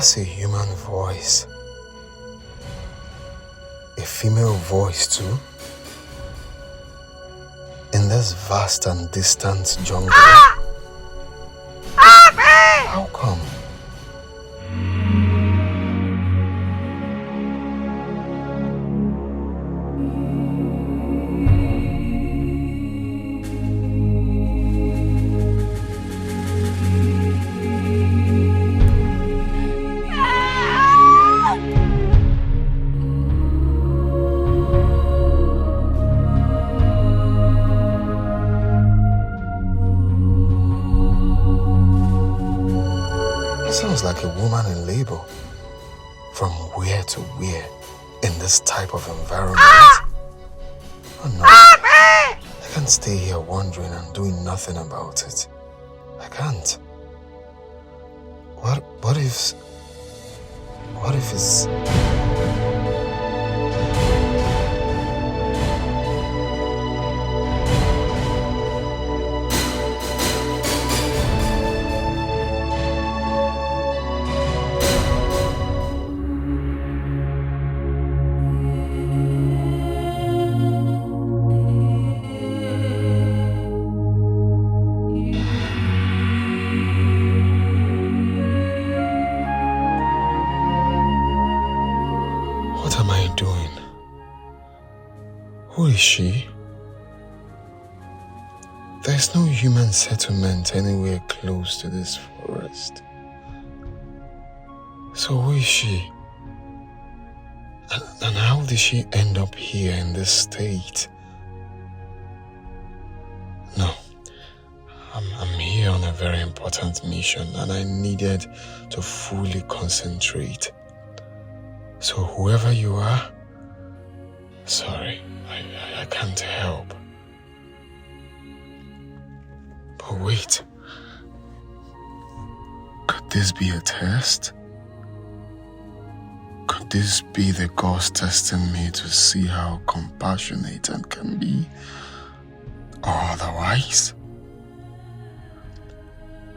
That's a human voice. A female voice too. In this vast and distant jungle. How come? Sounds like a woman in labor. From where to where in this type of environment? Oh no, I can't stay here wondering and doing nothing about it. I can't. What if it's... What am I doing? Who is she? There's no human settlement anywhere close to this forest. So who is she? And how did she end up here in this state? No, I'm here on a very important mission and I needed to fully concentrate. So whoever you are, sorry, I can't help. But wait, could this be a test? Could this be the gods testing me to see how compassionate I can be? Or otherwise?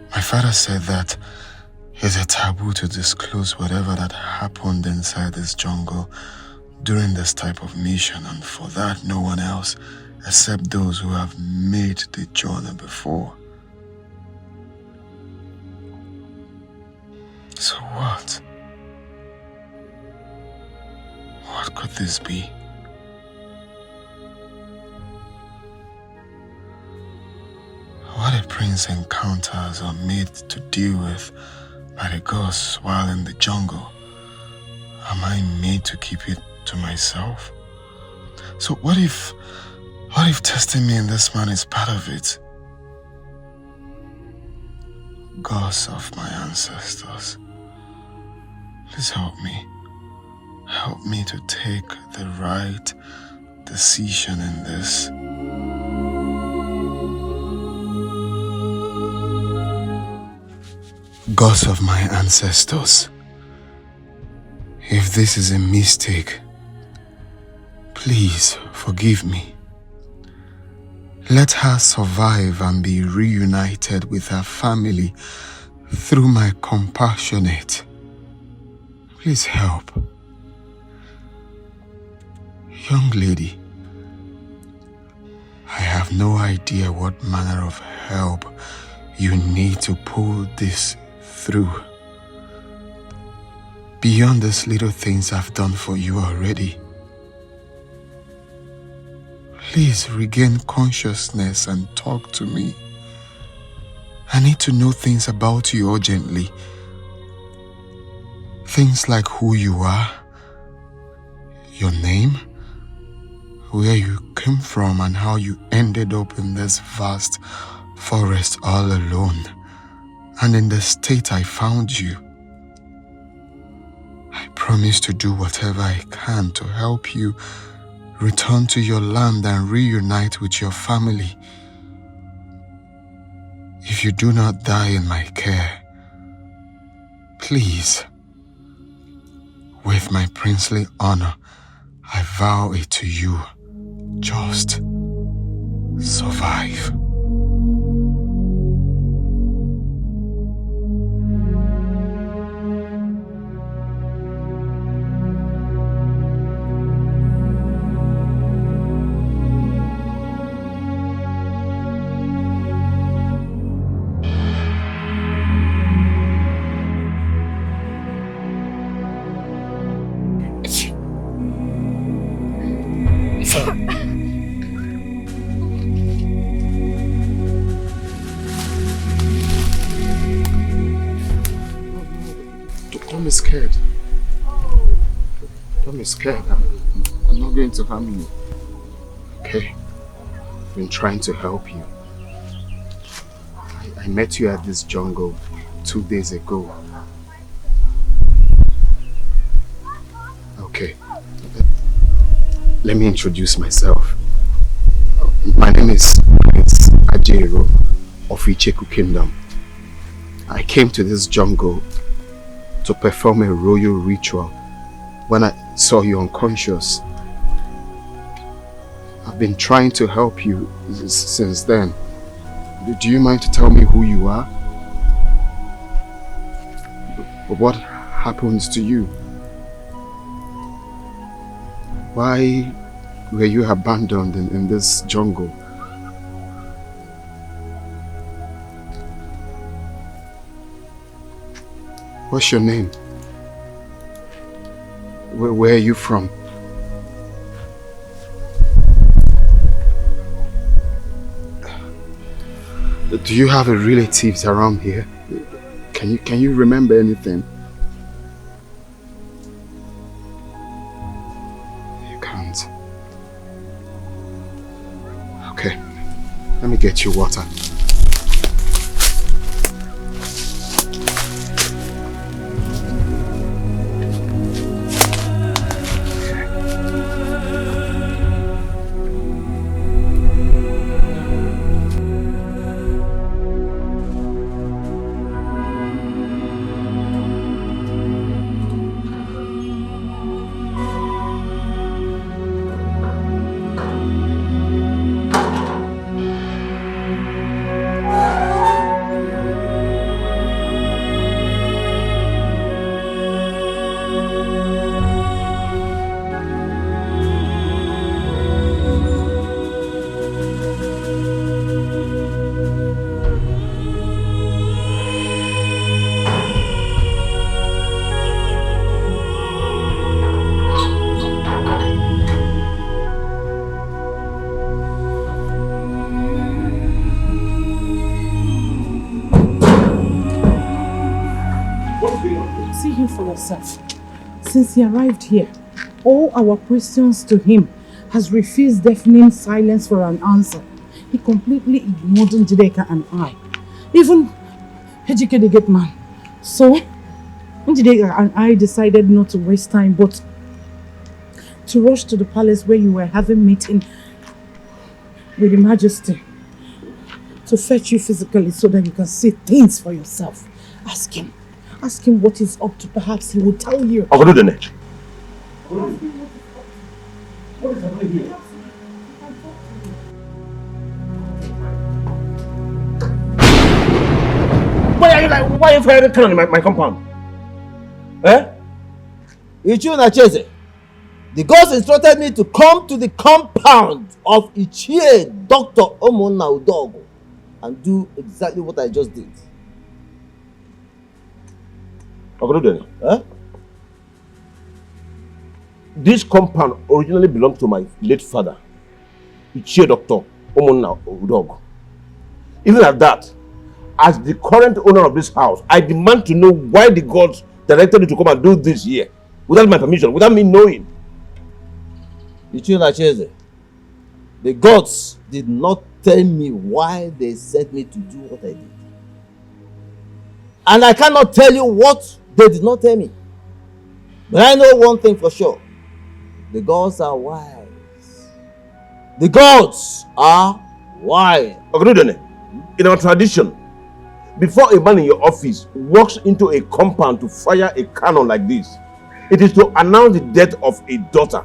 My father said that it's a taboo to disclose whatever that happened inside this jungle during this type of mission, and for that no one else except those who have made the journey before. So what? What could this be? What a prince encounters are made to deal with by the gods while in the jungle. Am I made to keep it to myself? So what if testing me in this man is part of it? Gods of my ancestors, please help me. Help me to take the right decision in this. Gods of my ancestors, if this is a mistake, please forgive me. Let her survive and be reunited with her family through my compassionate. Please help. Young lady, I have no idea what manner of help you need to pull this through. Beyond these little things I've done for you already. Please regain consciousness and talk to me. I need to know things about you urgently. Things like who you are, your name, where you came from and how you ended up in this vast forest all alone and in the state I found you. I promise to do whatever I can to help you return to your land and reunite with your family. If you do not die in my care, please, with my princely honor, I vow it to you, just survive. Don't be scared. Don't be scared. I'm not going to harm you. Okay? I've been trying to help you. I met you at this jungle 2 days ago. Okay. Let me introduce myself. My name is Prince Ajero of Icheku Kingdom. I came to this jungle to perform a royal ritual when I saw you unconscious. I've been trying to help you since then. Do you mind to tell me who you are? What happens to you? Why were you abandoned in this jungle? What's your name? Where are you from? Do you have relatives around here? Can you remember anything? You can't. Okay. Let me get you water. Since he arrived here, all our questions to him has refused deafening silence for an answer. He completely ignored Njideka and I. Even Ejike the gate man. So, Njideka and I decided not to waste time, but to rush to the palace where you were having meeting with the Majesty to fetch you physically so that you can see things for yourself. Ask him. Ask him what he's up to. Perhaps he will tell you. What is happening here? Why are you firing cannon in my compound? Eh? Ichie, the gods instructed me to come to the compound of Ichie Dr. Omona Udogo and do exactly what I just did. Huh? This compound originally belonged to my late father, Ichie Dr. Omona Udogo. Even at that, as the current owner of this house, I demand to know why the gods directed you to come and do this here, without my permission, without me knowing. Ichie, the gods did not tell me why they sent me to do what I did. And I cannot tell you what they did not tell me. But I know one thing for sure. The gods are wise. The gods are wise. In our tradition, before a man in your office walks into a compound to fire a cannon like this, it is to announce the death of a daughter.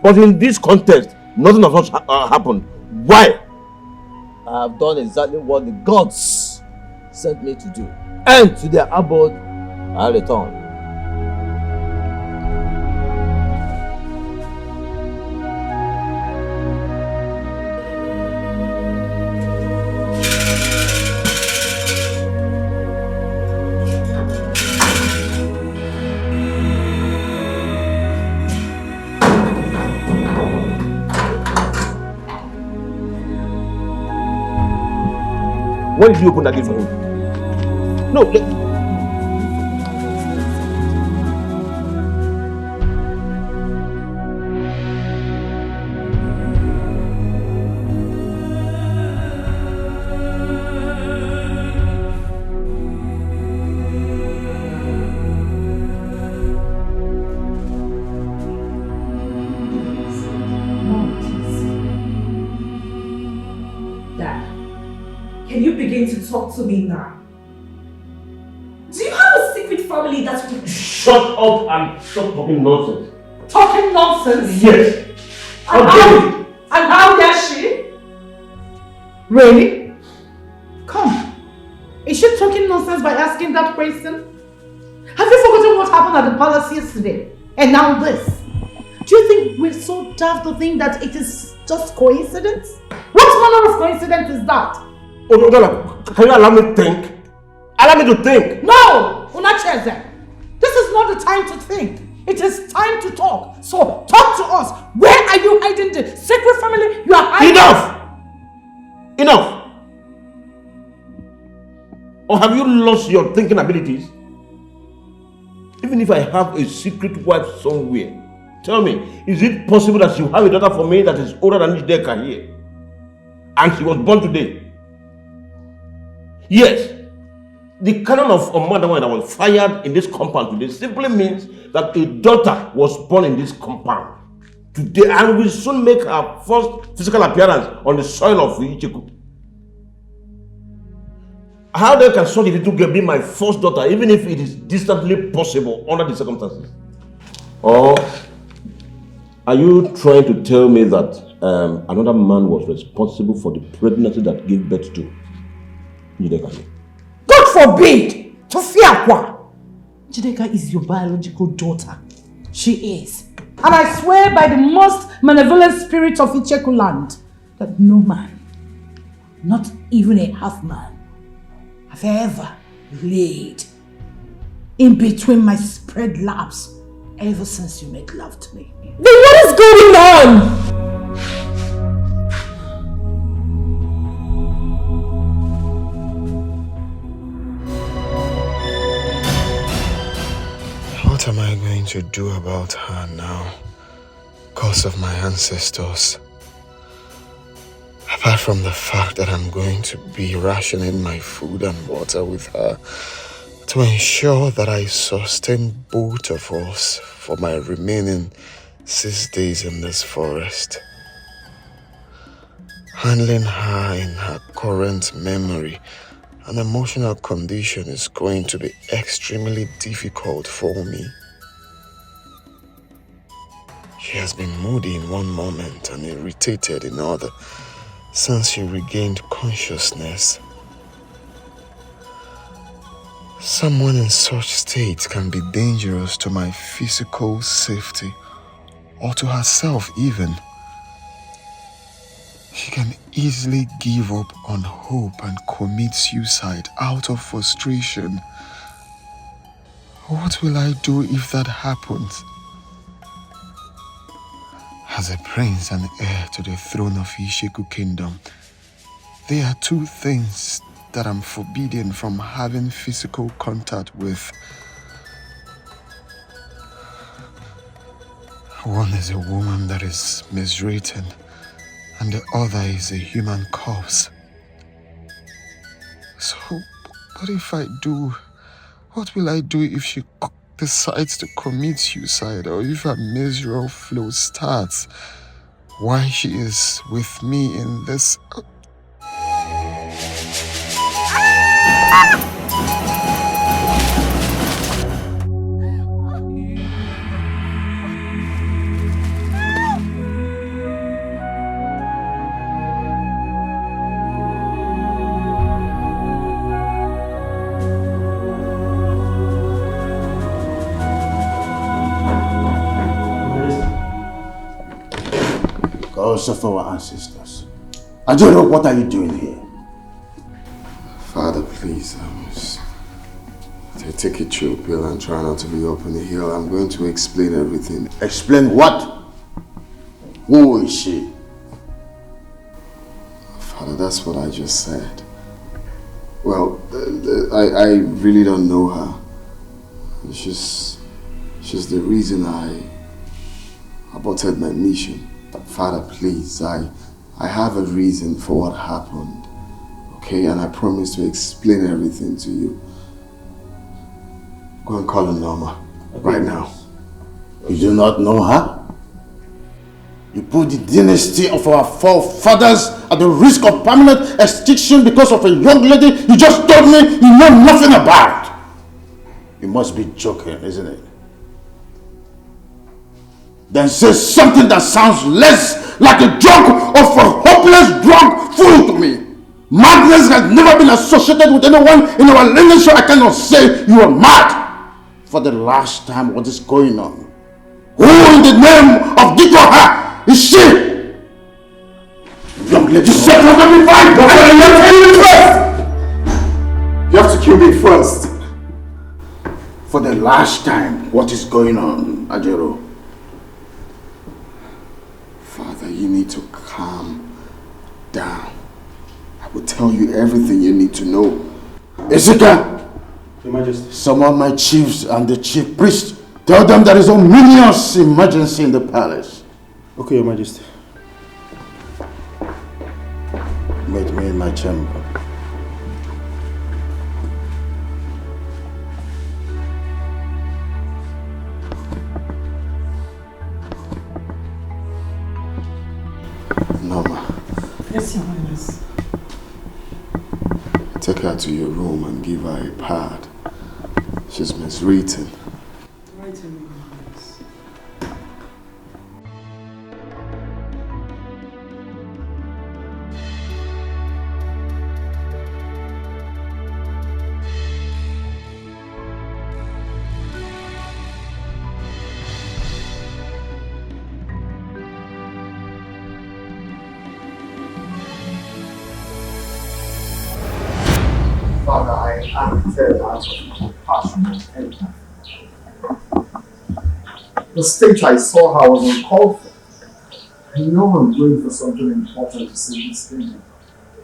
But in this context, nothing of such happened. Why? I have done exactly what the gods sent me to do. And to their abode, I return. When did you open that gate for him? No, Can you begin to talk to me now? Do you have a secret family that will... Shut up and stop talking nonsense. Talking nonsense? Yes. And how dare she? Really? Come. Is she talking nonsense by asking that question? Have you forgotten what happened at the palace yesterday? And now this? Do you think we're so daft to think that it is just coincidence? What manner of coincidence is that? Oh, can you allow me to think? Allow me to think. No! Unacheze. This is not the time to think. It is time to talk. So talk to us. Where are you hiding the secret family you are hiding? Enough! Enough! Or have you lost your thinking abilities? Even if I have a secret wife somewhere, tell me, is it possible that you have a daughter for me that is older than Njideka here? And she was born today? Yes, the canon of a mother that was fired in this compound today simply means that a daughter was born in this compound today and will soon make her first physical appearance on the soil of Icheku. How then can such a little girl be my first daughter, even if it is distantly possible under the circumstances? Or are you trying to tell me that another man was responsible for the pregnancy that gave birth to Njideka? God forbid! To fear what? Njideka is your biological daughter. She is. And I swear by the most malevolent spirit of Icheku land that no man, not even a half man, have ever laid in between my spread laps ever since you made love to me. Then what is going on? What am I going to do about her now? Because of my ancestors. Apart from the fact that I'm going to be rationing my food and water with her to ensure that I sustain both of us for my remaining 6 days in this forest. Handling her in her current memory and emotional condition is going to be extremely difficult for me. She has been moody in one moment and irritated in other since she regained consciousness. Someone in such state can be dangerous to my physical safety or to herself even. She can easily give up on hope and commit suicide out of frustration. What will I do if that happens? As a prince and heir to the throne of Isheku Kingdom, there are two things that I'm forbidden from having physical contact with. One is a woman that is menstruating, and the other is a human corpse. So, what if I do? What will I do if she decides to commit suicide, or if her menstrual flow starts while she is with me in this? Also for our ancestors. I don't know, what are you doing here? Father, please, take a chill pill and try not to be up on the hill. I'm going to explain everything. Explain what? Who is she? Father, that's what I just said. Well, I really don't know her. She's the reason I aborted my mission. But Father, please, I have a reason for what happened. Okay, and I promise to explain everything to you. Go and call her Norma right now. You do not know her? You put the dynasty of our forefathers at the risk of permanent extinction because of a young lady you just told me you know nothing about. You must be joking, isn't it? Then say something that sounds less like a joke of a hopeless drunk fool to me. Madness has never been associated with anyone in our lineage, so I cannot say you are mad. For the last time, what is going on? Who in the name of Dikoha is she? Young lady, shut up, let me fight! You have to kill me first. For the last time, what is going on, Ajero? Father, you need to calm down. I will tell you everything you need to know. Ezeka! Your Majesty. Summon my chiefs and the chief priest. Tell them there is a ominous emergency in the palace. Okay, Your Majesty. Meet me in my chamber. Norma. Yes, Your Highness. Take her to your room and give her a pad. She's miswritten. Right, Your Highness. Father, I acted out of compassion and empathy. The state I saw her was uncalled for. I know I'm going for something important to save this kingdom.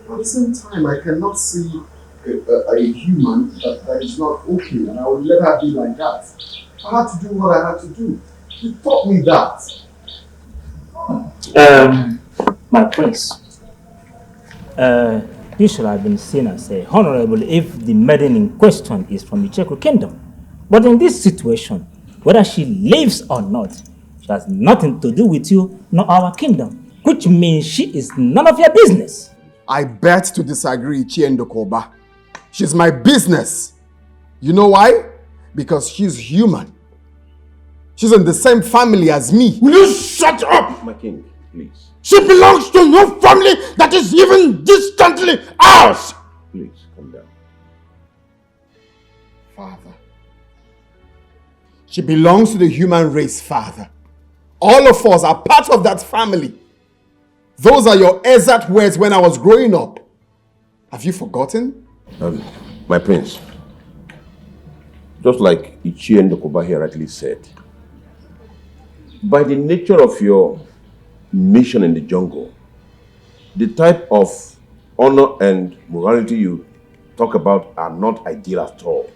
At the same time, I cannot see a human that is not okay, and I will let her be like that. I had to do what I had to do. You taught me that. My prince, you should have been seen as a honorable if the maiden in question is from the Cheku kingdom. But in this situation, whether she lives or not, she has nothing to do with you nor our kingdom, which means she is none of your business. I bet to disagree, Chiendokoba. She's my business. You know why? Because she's human. She's in the same family as me. Will you shut up? My king, please. She belongs to no family that is even distantly ours. Please, calm down. Father. She belongs to the human race, Father. All of us are part of that family. Those are your exact words when I was growing up. Have you forgotten? My prince, just like Ichie Ndokoba here rightly said, by the nature of your mission in the jungle, the type of honor and morality you talk about are not ideal at all.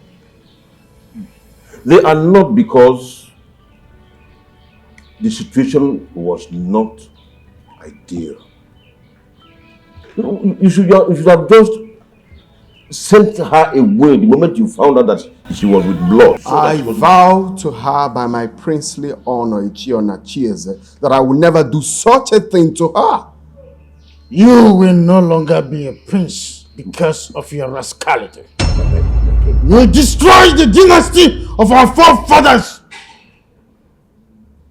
They are not because the situation was not ideal. You should have just sent her away the moment you found out that she was with blood. I vow to her by my princely honor, Ichiona Chieze, that I will never do such a thing to her. You will no longer be a prince because of your rascality. You destroyed the dynasty of our forefathers.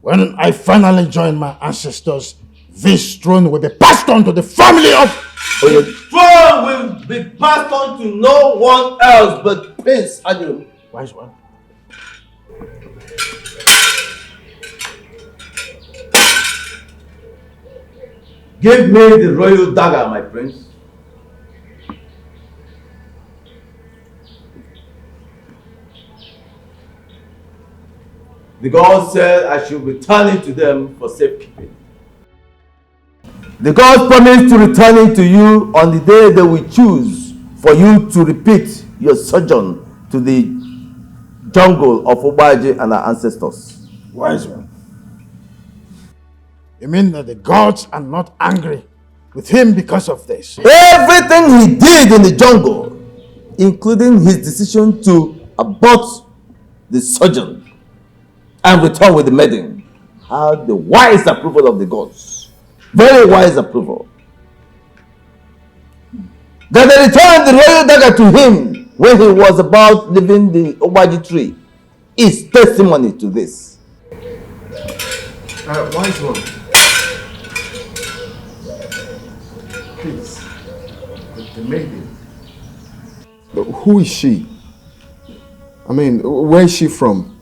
When I finally join my ancestors, this throne will be passed on to the family of... The throne will be passed on to no one else but Prince Adil. Wise one. Give me the royal dagger, my prince. The gods said I should return it to them for safekeeping. The gods promised to return it to you on the day they will choose for you to repeat your sojourn to the jungle of Obaji and our ancestors. Wise one. You mean that the gods are not angry with him because of this? Everything he did in the jungle, including his decision to abort the sojourn and return with the maiden, had the wise approval of the gods. Very wise approval. That they returned the royal dagger to him when he was about leaving the Obaji tree is testimony to this. Wise one. Please. The maiden. But who is she? I mean, where is she from?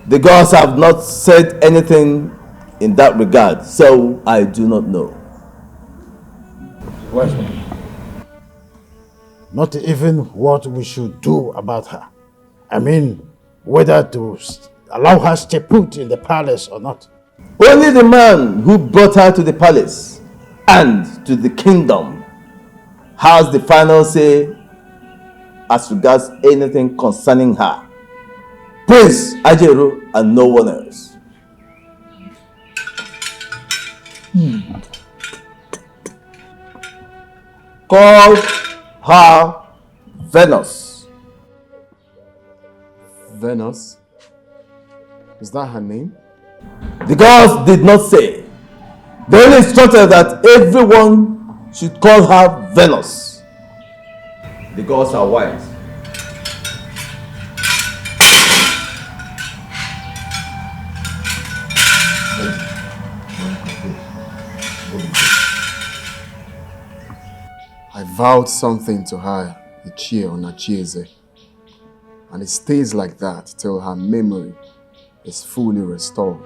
The gods have not said anything in that regard, so I do not know. Wise one. Not even what we should do about her. I mean, whether to allow her stay put in the palace or not. Only the man who brought her to the palace and to the kingdom has the final say as regards anything concerning her. Prince Ajeru and no one else. Call her Venus. Venus? Is that her name? The gods did not say. They only instructed that everyone should call her Venus. The gods are wise. I vowed something to her, Ichie or Nachieze, and it stays like that till her memory is fully restored.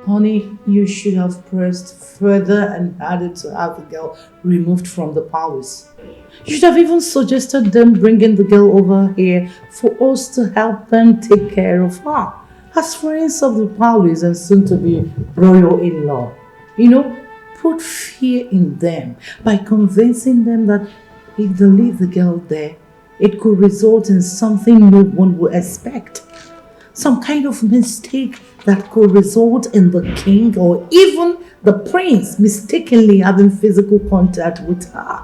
Honey, you should have pressed further and added to have the girl removed from the palace. You should have even suggested them bringing the girl over here for us to help them take care of her. As friends of the palace and soon to be royal in-law. You know, put fear in them by convincing them that if they leave the girl there, it could result in something no one would expect. Some kind of mistake that could result in the king or even the prince mistakenly having physical contact with her,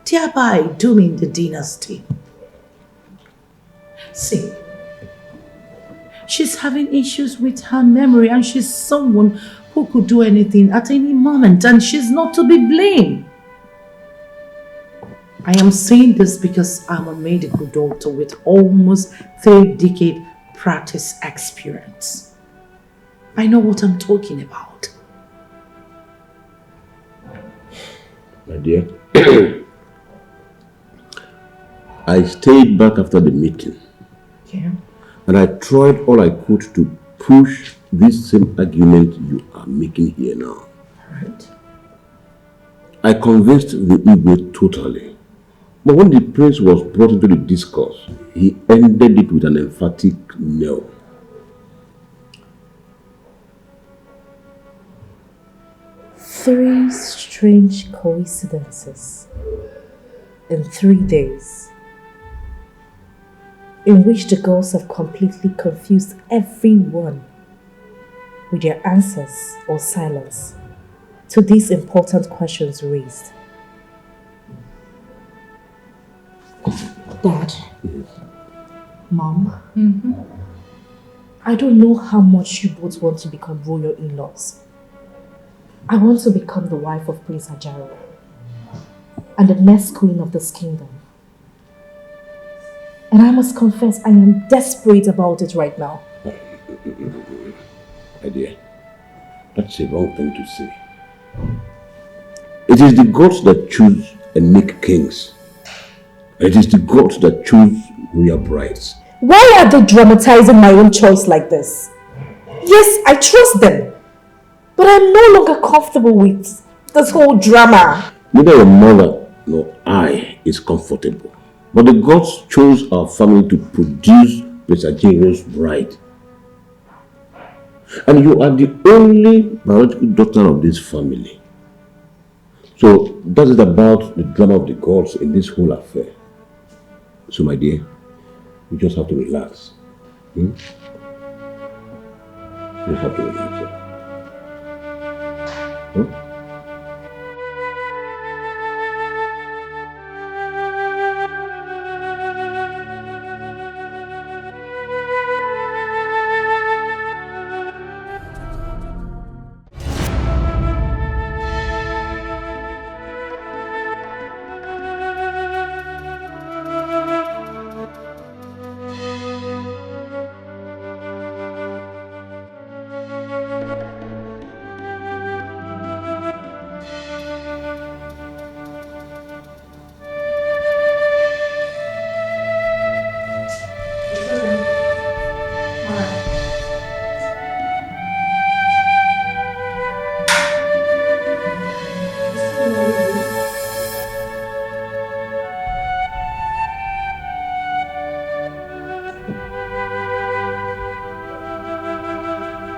thereby dooming the dynasty. See, she's having issues with her memory and she's someone who could do anything at any moment and she's not to be blamed. I am saying this because I'm a medical doctor with almost 3 decades practice experience. I know what I'm talking about. My dear, I stayed back after the meeting. Yeah. And I tried all I could to push this same argument you are making here now. Right. I convinced the Igwe totally. But when the prince was brought into the discourse, he ended it with an emphatic no. Three strange coincidences in 3 days, in which the girls have completely confused everyone with their answers or silence to these important questions raised. Dad, Mom, I don't know how much you both want to become royal in-laws. I want to become the wife of Prince Ajaro and the next queen of this kingdom. And I must confess, I am desperate about it right now. My dear, that's a wrong thing to say. It is the gods that choose and make kings. It is the gods that choose royal brides. Why are they dramatizing my own choice like this? Yes, I trust them, but I'm no longer comfortable with this whole drama. Neither your mother nor I is comfortable. But the gods chose our family to produce Prince Ajiro's bride. And you are the only biological daughter of this family. So that is about the drama of the gods in this whole affair. So my dear, you just have to relax. You just have to relax. Huh?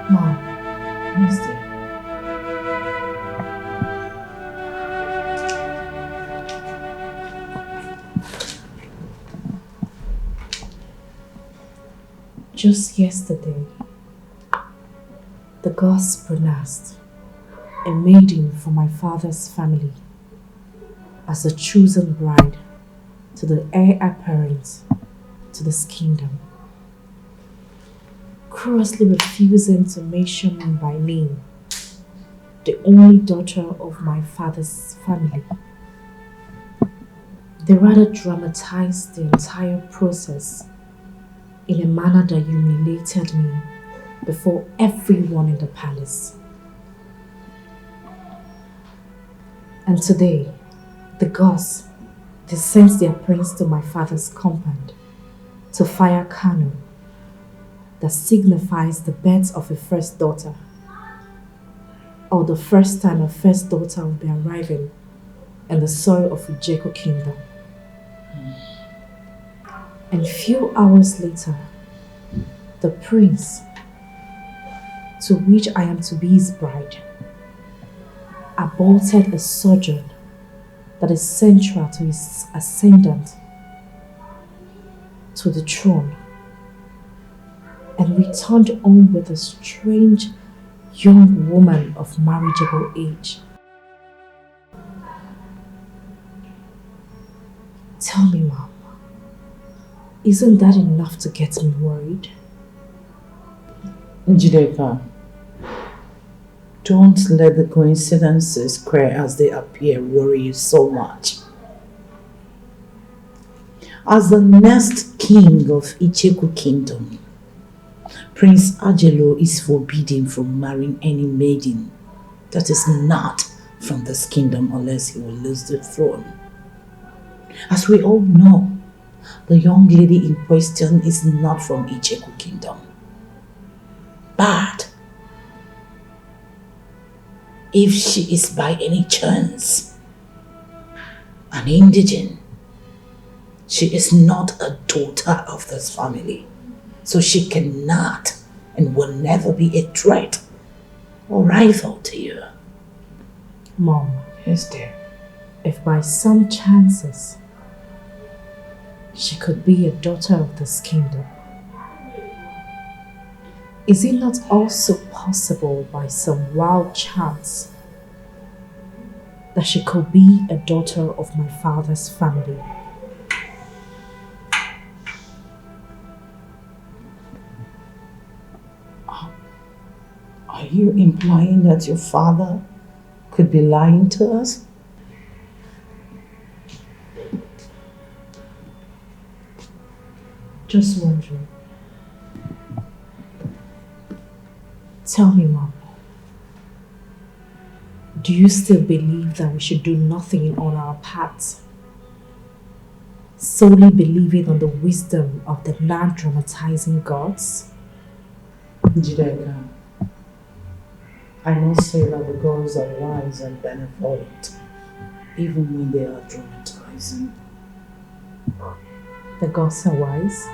Mom, yes dear. Just yesterday, the gods pronounced a maiden from my father's family as the chosen bride to the heir apparent to this kingdom, crossly refusing to mention me by name, the only daughter of my father's family. They rather dramatized the entire process in a manner that humiliated me before everyone in the palace. And today, the gods, they sent their prince to my father's compound to fire Kanu, that signifies the birth of a first daughter, or the first time a first daughter will be arriving in the soil of Ijeko kingdom. And few hours later, the prince, to which I am to be his bride, aborted a sojourn that is central to his ascendant to the throne, and returned home with a strange young woman of marriageable age. Tell me, Mom, isn't that enough to get me worried? Njideka, don't let the coincidences, queer as they appear, worry you so much. As the next king of Icheku kingdom, Prince Ajelo is forbidden from marrying any maiden that is not from this kingdom unless he will lose the throne. As we all know, the young lady in question is not from Icheku kingdom. But if she is by any chance an indigene, she is not a daughter of this family. So she cannot and will never be a threat or rival to you. Mom, Yes, dear. if by some chances she could be a daughter of this kingdom, is it not also possible by some wild chance that she could be a daughter of my father's family? Are you implying that your father could be lying to us? Just wondering. Tell me, Mom, do you still believe that we should do nothing on our paths, solely believing on the wisdom of the non-dramatizing gods? Njideka, I must say that the gods are wise and benevolent, even when they are dramatizing. The gods are wise.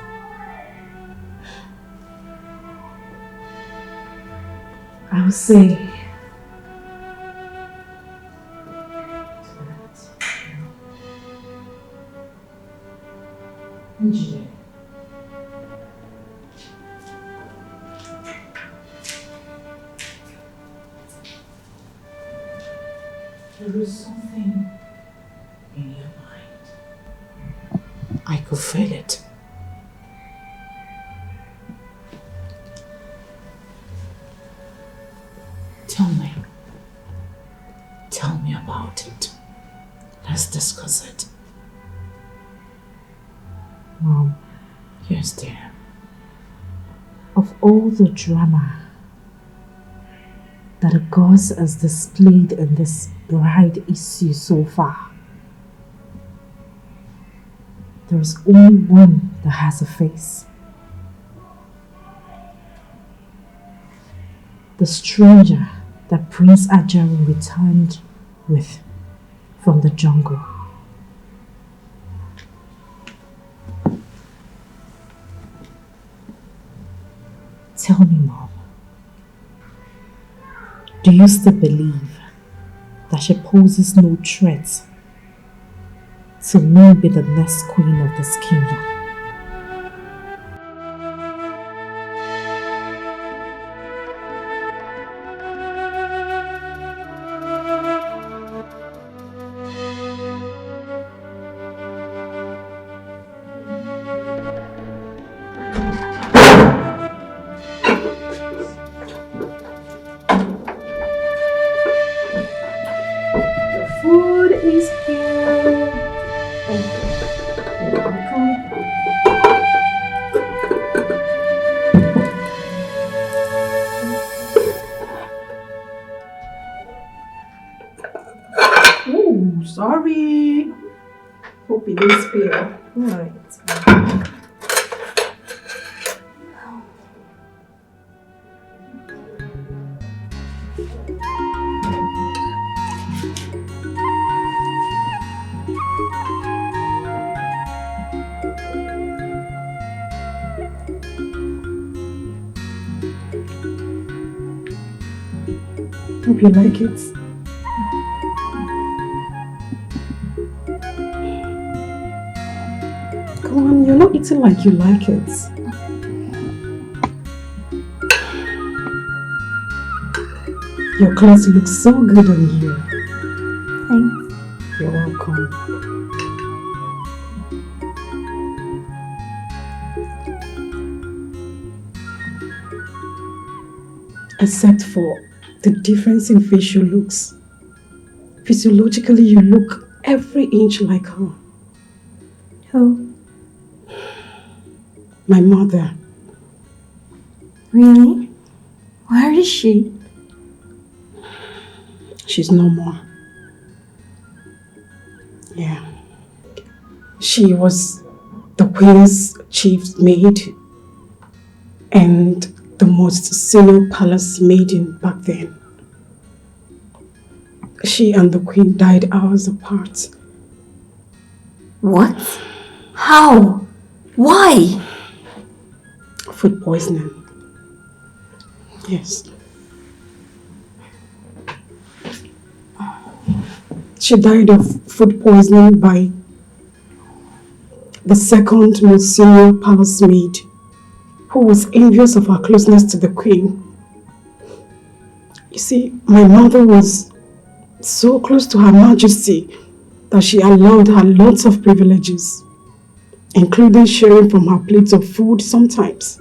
I would say engineer. There is something in your mind. I could feel it. Tell me. Tell me about it. Let's discuss it. Mom. Yes, dear. Of all the drama that the gods has displayed in this bride issue so far, there is only one that has a face. The stranger that Prince Ajaru returned with from the jungle. Tell me, Mom, do you still believe that she poses no threat to me be the next queen of this kingdom? Food is here. You're welcome. Oh, sorry. Hope it didn't spill. Right. Hope you like it. Come on, you're not eating like you like it. Your clothes look so good on you. Thanks. You're welcome. Except for the difference in facial looks. Physiologically, you look every inch like her. Who? My mother. Really? Where is she? She's no more. Yeah. She was the queen's chief maid and the most senior palace maiden back then. She and the queen died hours apart. What? How? Why? Food poisoning. Yes. She died of food poisoning by the second most senior palace maid, who was envious of her closeness to the queen. You see, my mother was so close to Her Majesty that she allowed her lots of privileges, including sharing from her plates of food sometimes.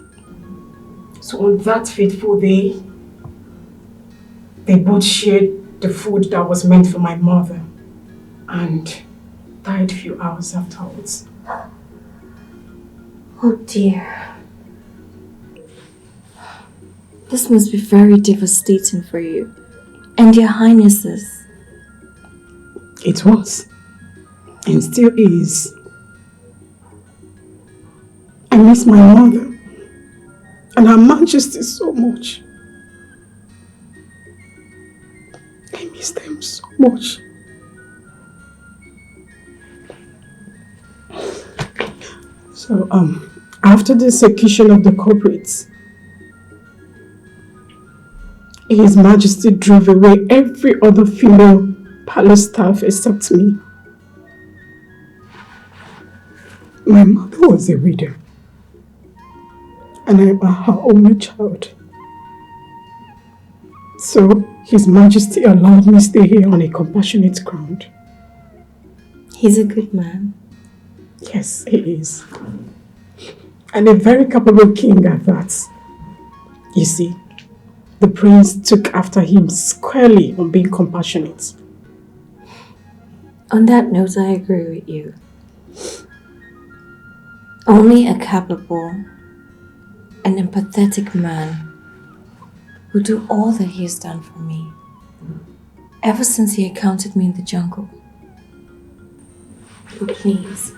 So on that fateful day, they both shared the food that was meant for my mother and died a few hours afterwards. Oh dear. This must be very devastating for you and your highnesses. It was, and still is. I miss my mother and Her Majesty so much. I miss them so much. So, after the execution of the culprits, His Majesty drove away every other female palace staff except me. My mother was a widow, and I am her only child. So, His Majesty allowed me to stay here on a compassionate ground. He's a good man. Yes, he is. And a very capable king at that. You see, the prince took after him squarely on being compassionate. On that note, I agree with you. Only a capable and empathetic man would do all that he has done for me ever since he encountered me in the jungle. But please,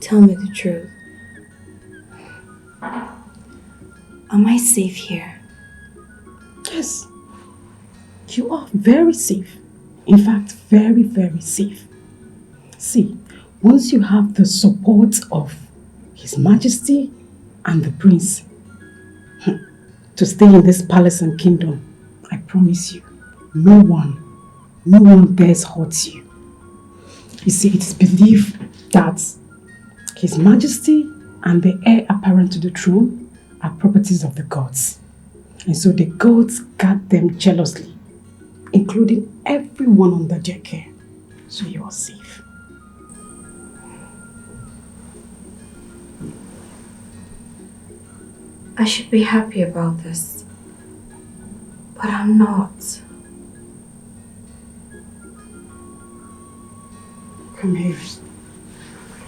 tell me the truth. Am I safe here? Yes, you are very safe. In fact, very, very safe. See, once you have the support of His Majesty and the prince to stay in this palace and kingdom, I promise you, no one dares hurt you. You see, it is believed that His Majesty and the heir apparent to the throne are properties of the gods. And so the gods guard them jealously, including everyone under their care. So you are safe. I should be happy about this, but I'm not. Come here.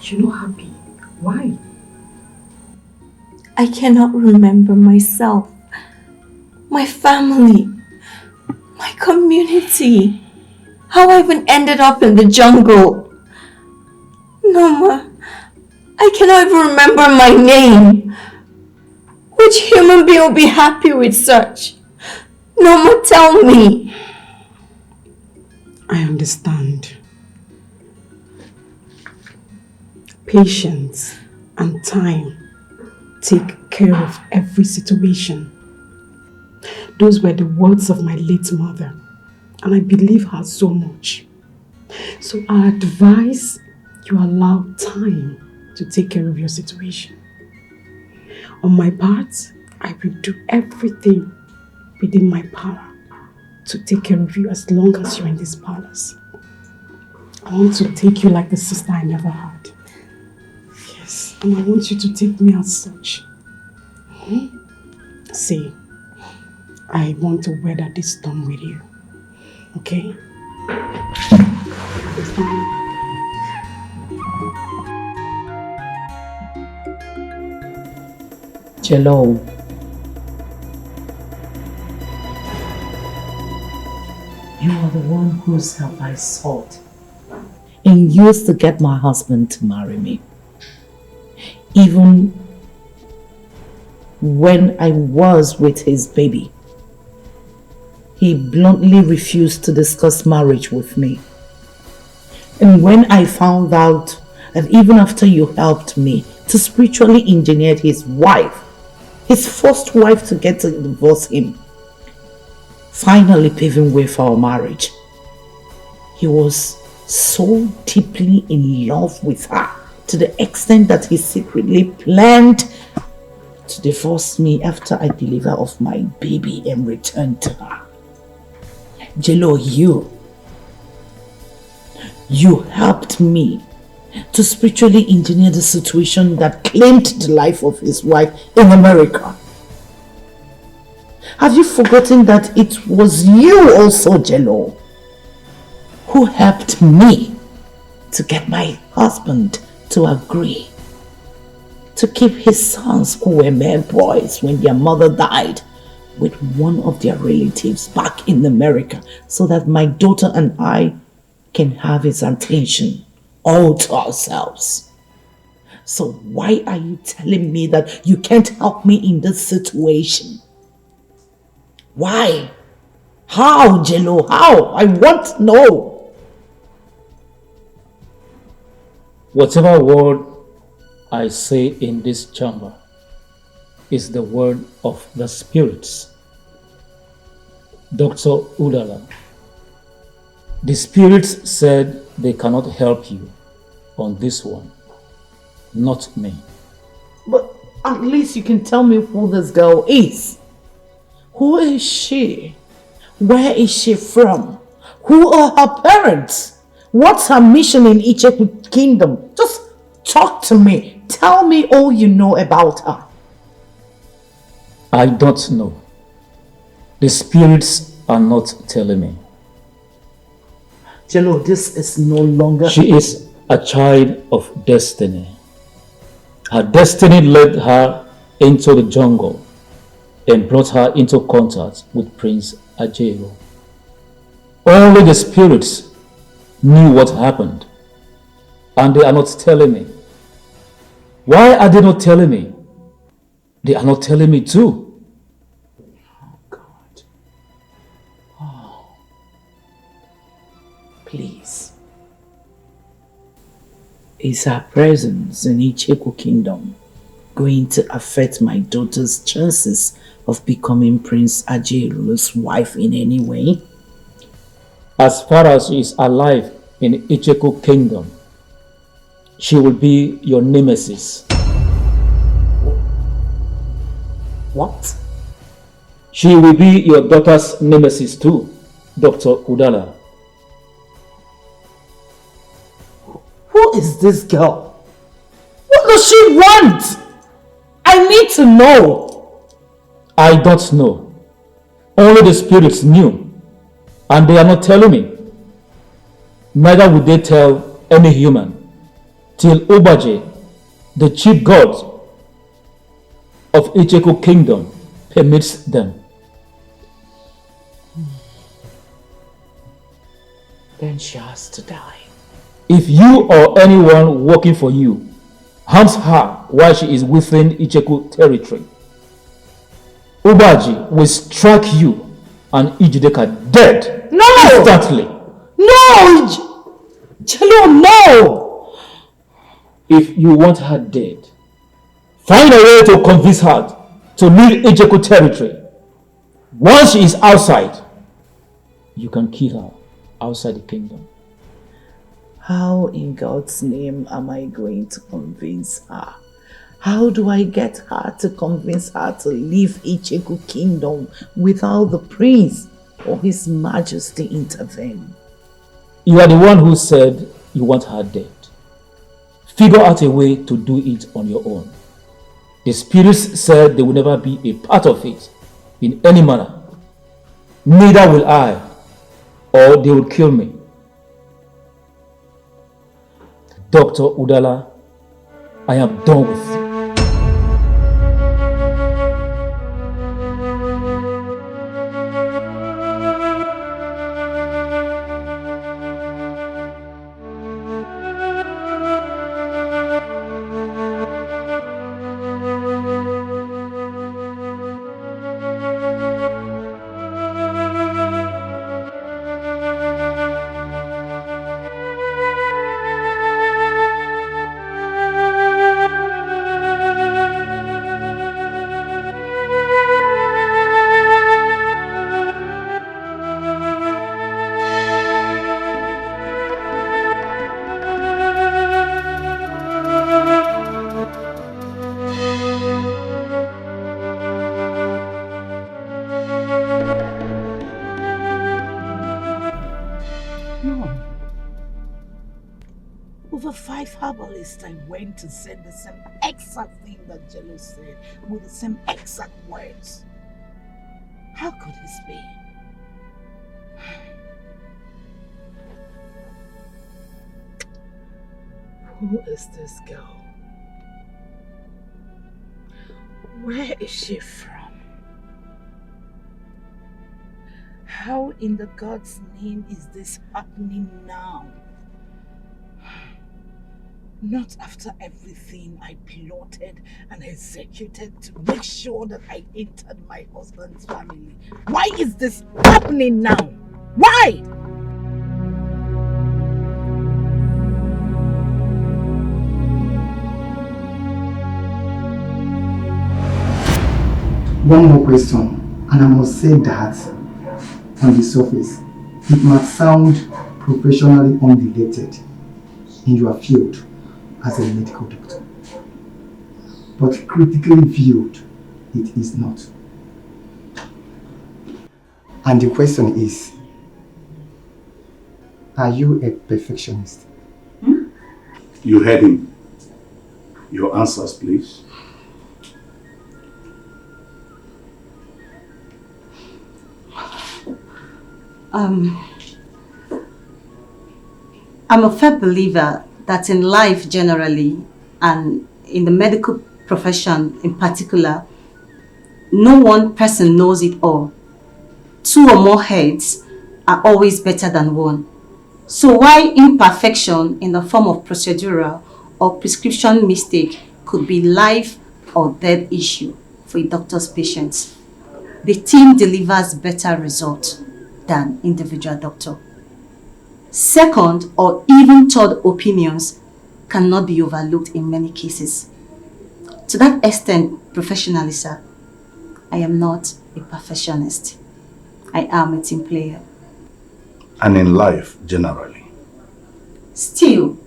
You're not happy. Why? I cannot remember myself, my family, my community, how I even ended up in the jungle. Noma, I cannot even remember my name. Which human being will be happy with such? Noma, tell me. I understand. Patience and time take care of every situation. Those were the words of my late mother, and I believe her so much. So I advise you allow time to take care of your situation. On my part, I will do everything within my power to take care of you as long as you're in this palace. I want to take you like the sister I never had. Yes, and I want you to take me as such. See, I want to weather this storm with you. Okay? Jello. You are the one whose help I sought and used to get my husband to marry me. Even when I was with his baby, he bluntly refused to discuss marriage with me. And when I found out that even after you helped me to spiritually engineer his wife, his first wife, to get to divorce him, finally paving way for our marriage, he was so deeply in love with her to the extent that he secretly planned to divorce me after I deliver of my baby and return to her. Jello, you helped me to spiritually engineer the situation that claimed the life of his wife in America. Have you forgotten that it was you also, Jello, who helped me to get my husband to agree to keep his sons, who were mere boys when their mother died, with one of their relatives back in America, so that my daughter and I can have his attention all to ourselves? So why are you telling me that you can't help me in this situation? Why? How, Jello? How? I want to know. Whatever word I say in this chamber is the word of the spirits. Dr. Udala, the spirits said they cannot help you on this one, not me. But at least you can tell me who this girl is. Who is she? Where is she from? Who are her parents? What's her mission in Icheku Kingdom? Just talk to me. Tell me all you know about her. I don't know. The spirits are not telling me. Jello, this is no longer... She is a child of destiny. Her destiny led her into the jungle and brought her into contact with Prince Ajero. Only the spirits knew what happened, and they are not telling me. Why are they not telling me? They are not telling me too. Oh God. Oh. Please. Is her presence in Icheku Kingdom going to affect my daughter's chances of becoming Prince Ajeru's wife in any way? As far as she is alive in Icheku Kingdom, she will be your nemesis. What? She will be your daughter's nemesis too, Dr. Udala. Who is this girl? What does she want? I need to know. I don't know. Only the spirits knew. And they are not telling me. Neither would they tell any human till Obaje, the chief god of Icheku Kingdom, permits them. Then she has to die. If you or anyone working for you harms her while she is within Icheku territory, Obaji will strike you and Ijideka dead instantly. No! Jello, no! If you want her dead, find a way to convince her to leave Ijeku territory. Once she is outside, you can kill her outside the kingdom. How in God's name am I going to convince her? How do I get her to convince her to leave Icheku Kingdom without the prince or his majesty intervene? You are the one who said you want her dead. Figure out a way to do it on your own. The spirits said they will never be a part of it in any manner. Neither will I, or they will kill me. Dr. Udala, I am done with you. Over 5 herbalists I went to say the same exact thing that Jello said with the same exact words. How could this be? Who is this girl? Where is she from? How in the God's name is this happening now? Not after everything I plotted and executed to make sure that I entered my husband's family. Why is this happening now? Why? One more question, and I must say that on the surface, it might sound professionally unrelated in your field as a medical doctor. But critically viewed, it is not. And the question is, are you a perfectionist? You heard him. Your answers, please. I'm a firm believer that in life generally, and in the medical profession in particular, no one person knows it all. Two or more heads are always better than one. So while imperfection in the form of procedural or prescription mistake could be life or death issue for a doctor's patients, the team delivers better results than individual doctor. Second or even third opinions cannot be overlooked in many cases. To that extent, professionally, sir, I am not a perfectionist. I am a team player. And in life, generally. Still,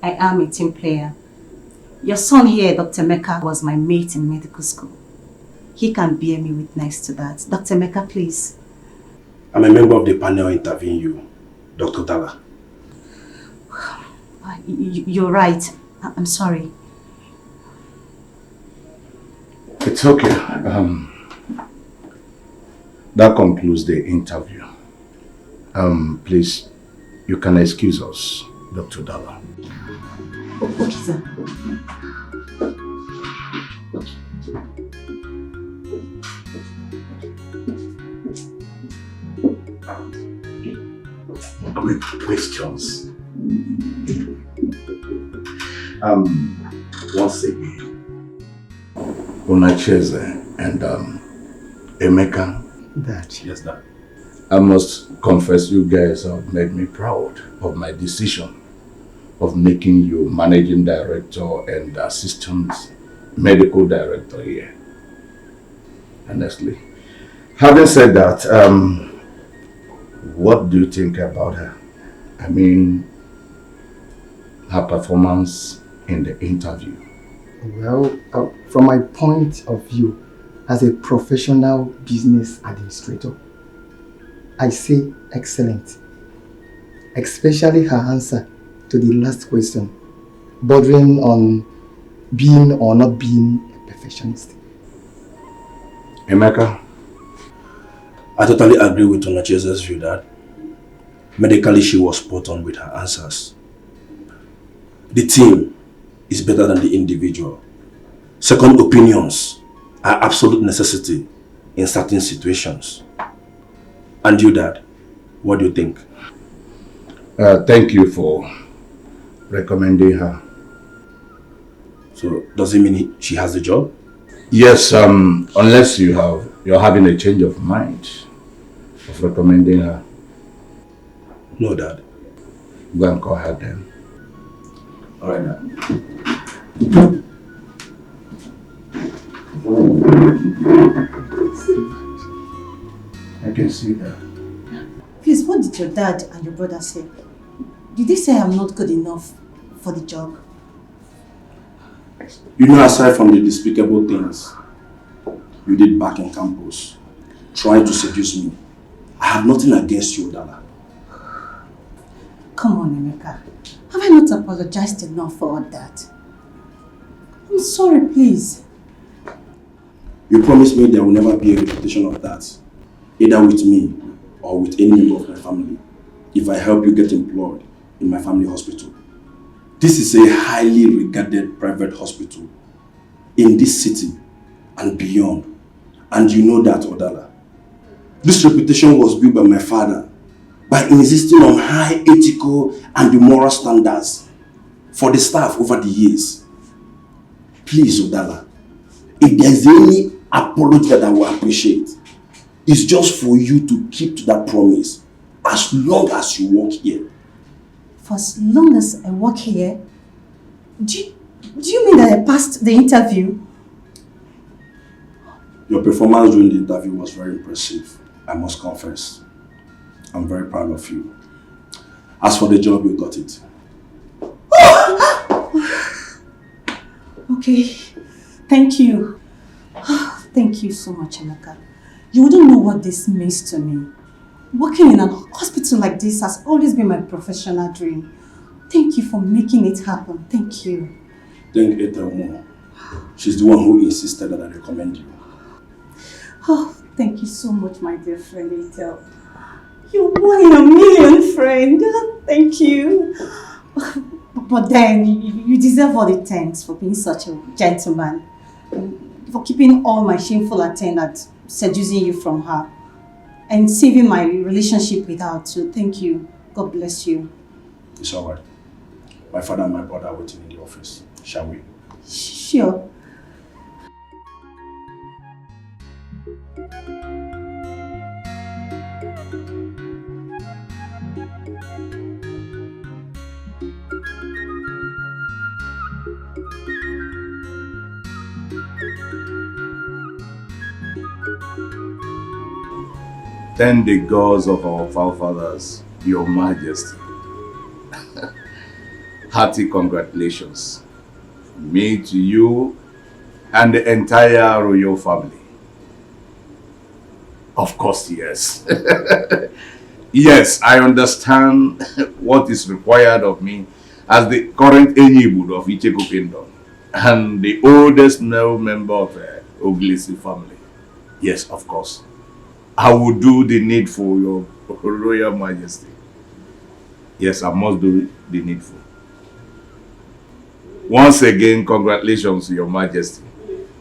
I am a team player. Your son here, Dr. Mecca, was my mate in medical school. He can bear me witness to that. Dr. Mecca, please. I'm a member of the panel interviewing you, Dr. Dala. You're right. I'm sorry. It's okay. That concludes the interview. Please, you can excuse us, Dr. Dala. Okay, sir. Quick questions. Once again, Unacheze and Emeka. Dad. Yes, Dad. I must confess, you guys have made me proud of my decision of making you managing director and assistant medical director here. Honestly. Having said that, what do you think about her? I mean, her performance in the interview. Well, from my point of view, as a professional business administrator, I say excellent. Especially her answer to the last question, bordering on being or not being a perfectionist. Emeka? I totally agree with Unacheze's view that medically she was spot on with her answers. The team is better than the individual. Second opinions are absolute necessity in certain situations. And you, Dad, what do you think? Thank you for recommending her. So, does it mean she has the job? Yes, unless you're having a change of mind of recommending her. No, Dad. Go and call her then. All right, Dad. I can see that. Please, what did your dad and your brother say? Did they say I'm not good enough for the job? You know, aside from the despicable things you did back in campus, trying to seduce me, I have nothing against you, Dala. Come on, Emeka. Have I not apologized enough for all that? I'm sorry, please. You promised me there will never be a repetition of that, either with me or with any member of my family, if I help you get employed in my family hospital. This is a highly regarded private hospital in this city and beyond. And you know that, Odala. This reputation was built by my father by insisting on high ethical and moral standards for the staff over the years. Please, Odala, if there's any apology that I will appreciate, it's just for you to keep to that promise as long as you work here. For as long as I work here, do you mean that I passed the interview? Your performance during the interview was very impressive, I must confess. I'm very proud of you. As for the job, you got it. Okay, thank you. Thank you so much, Emeka. You wouldn't know what this means to me. Working in an hospital like this has always been my professional dream. Thank you for making it happen. Thank you. Thank Ethel more. She's the one who insisted that I recommend you. Oh, thank you so much, my dear friend Ethel. You're 1 in a million, friend. Thank you. But then, you deserve all the thanks for being such a gentleman. For keeping all my shameful attendants, seducing you from her, and saving my relationship with her too. Thank you. God bless you. It's alright. My father and my brother are waiting in the office. Shall we? Sure. Thank the gods of our forefathers, Your Majesty. Hearty congratulations from me to you and the entire royal family. Of course, yes. Yes, I understand what is required of me as the current Enyibud of Icheko Kingdom and the oldest male member of the Oglisi family. Yes, of course. I will do the needful, Your Royal Majesty. Yes, I must do the needful. Once again, congratulations, Your Majesty,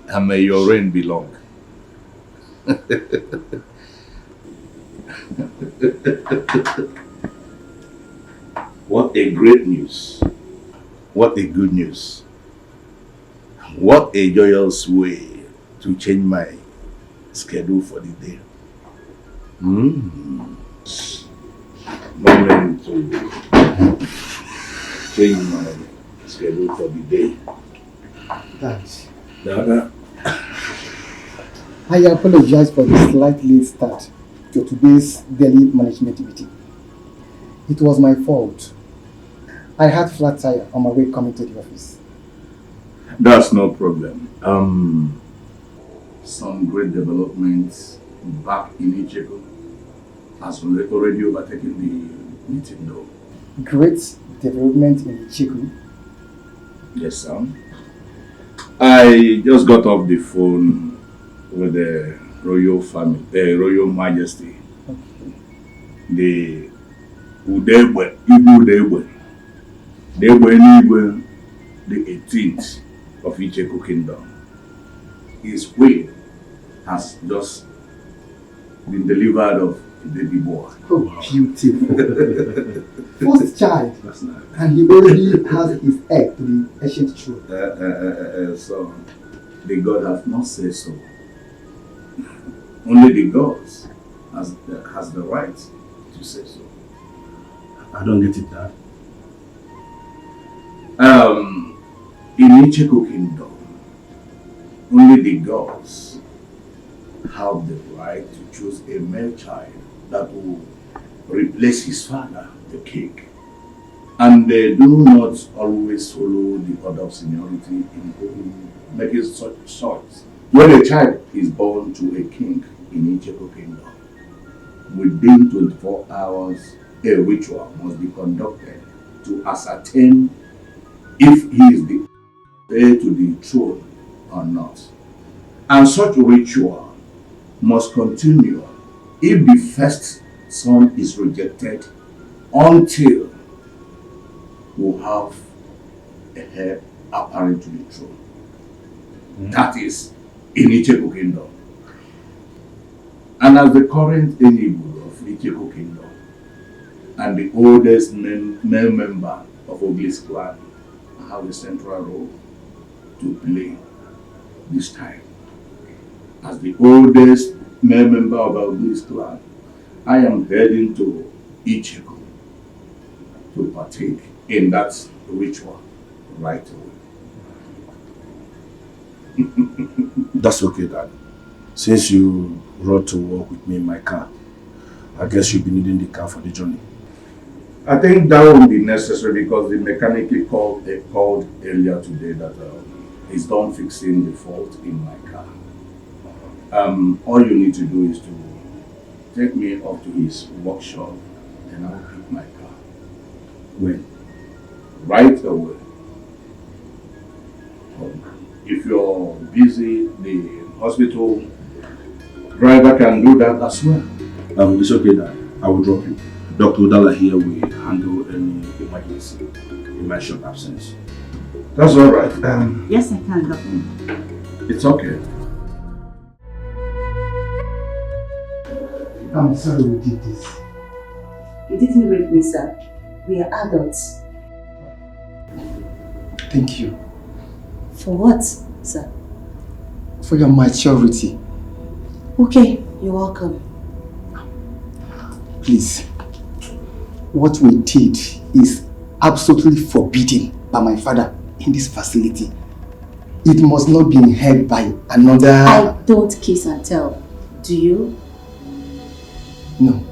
and may your reign be long. What a great news. What a good news. What a joyous way to change my schedule for the day. Moment to change my schedule for the day. Dad, I apologize for the slight late start to today's daily management meeting. It was my fault. I had flat tire on my way coming to the office. That's no problem. Some great developments back in Icheko has already overtaken the meeting though. Great development in Ichiku. Yes, sir. I just got off the phone with the royal family, the royal majesty. Okay. The Udegbe, Ibu Udegbe, the 18th of Icheko Kingdom. His queen has just been delivered of a baby boy. Oh, beautiful. First child. That's nice. And he already has his heir to the ancient throne. So, the God has not said so. Only the gods has the right to say so. I don't get it, Dad. In Icheko Kingdom, only the gods have the right to choose a male child that will replace his father, the king. And they do not always follow the order of seniority in making such choice. When a child is born to a king in Icheko Kingdom, within 24 hours, a ritual must be conducted to ascertain if he is the heir to the throne or not. And such ritual must continue if the first son is rejected until we have a heir apparent to the throne. That is in Icheko Kingdom. And as the current Enyibud of Icheko Kingdom and the oldest male member of Oglis clan, I have a central role to play this time. As the oldest male member of Oglis clan, I am heading to Icheko to partake in that ritual right away. That's okay, Dad. Since you rode to work with me in my car, I guess you'll be needing the car for the journey. I think that won't be necessary because the mechanic he called earlier today that he's done fixing the fault in my car. All you need to do is to take me up to his workshop and I'll pick my car. When? Right away. If you're busy, the hospital driver can do that as well. It's okay, Dad. I will drop you. Dr. Udala here will handle any emergency in my short absence. That's all right. Yes, I can, Doctor. It's okay. I'm sorry we did this. You didn't rape me, sir. We are adults. Thank you. For what, sir? For your maturity. Okay, you're welcome. Please, what we did is absolutely forbidden by my father in this facility. It must not be heard by another... I don't kiss and tell. Do you? No.